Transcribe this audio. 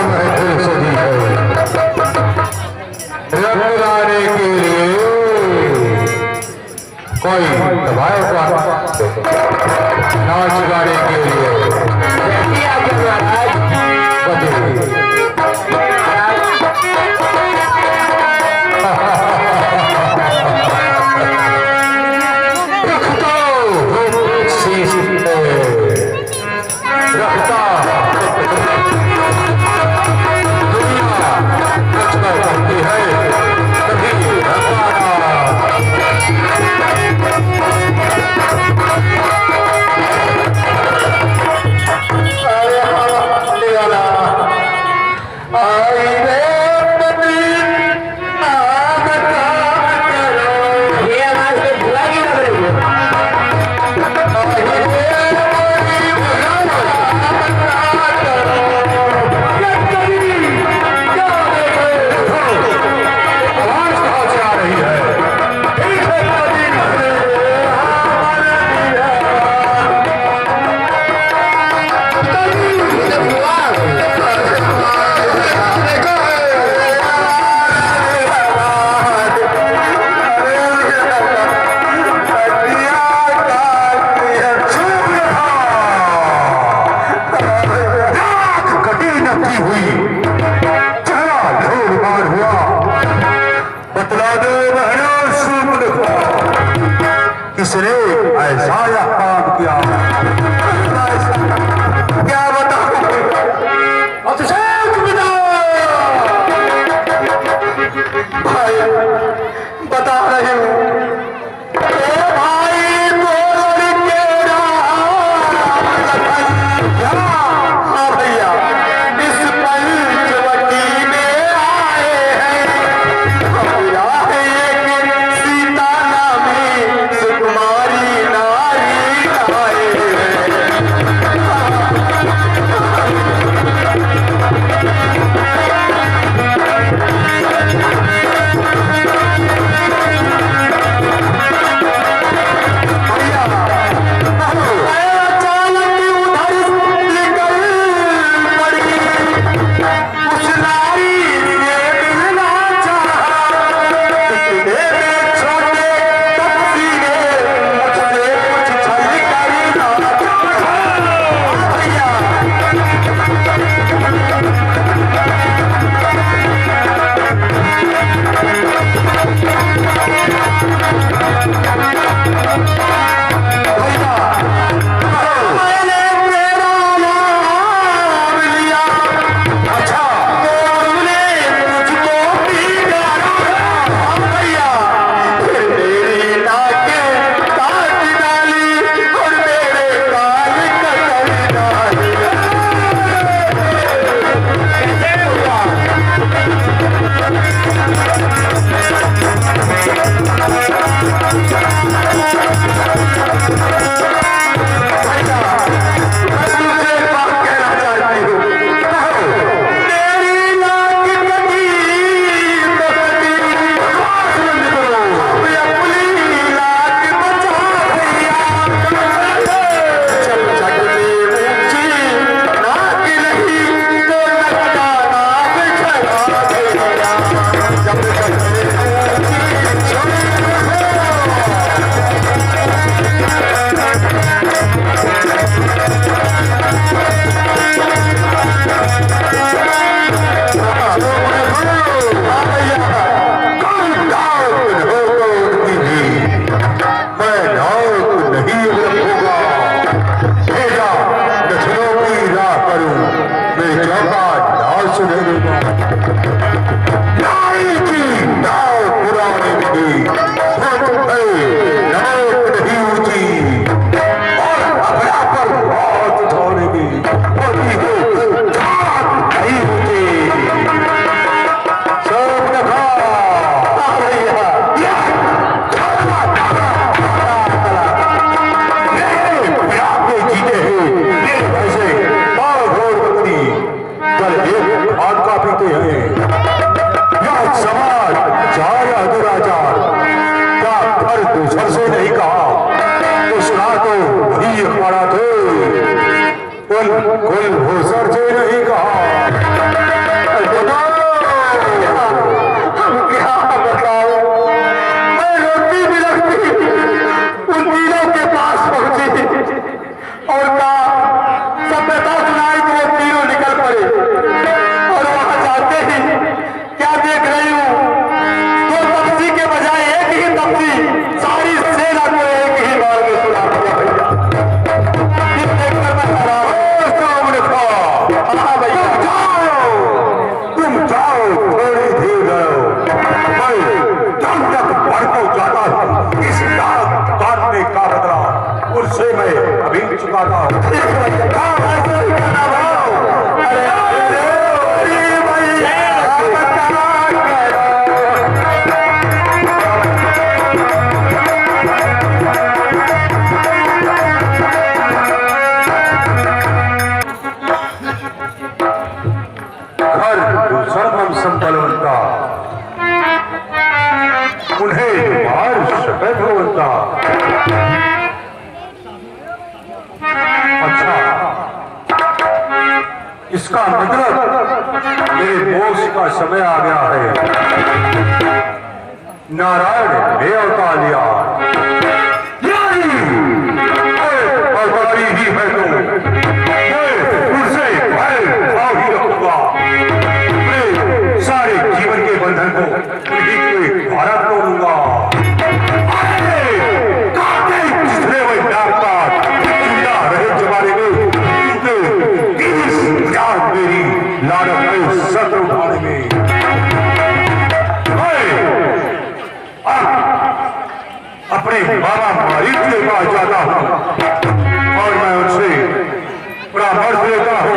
महफिल सजी है रंग लाने के लिए। कोई दबाए नाच गाने के लिए किसने ऐसा काम किया? क्या बताओ? भाई बता रहे हूँ घर सर्वम संबलवंता उन्हें मार सके भगवंता। अच्छा, इसका मतलब मेरे मोक्ष का समय आ गया है। नारायण ने अवतार लिया। ही है तो उनसे भय भाव ही रखूंगा। अपने सारे जीवन के बंधन को उन्हीं के भारत तोड़ूंगा। जितने वही रहे जमाने में उनके 30,000 मेरी लानत में सत्र उठाने में। अपने बाबा मालिक के पास जाता हूं और मैं उनसे परामर्श लेता हूं।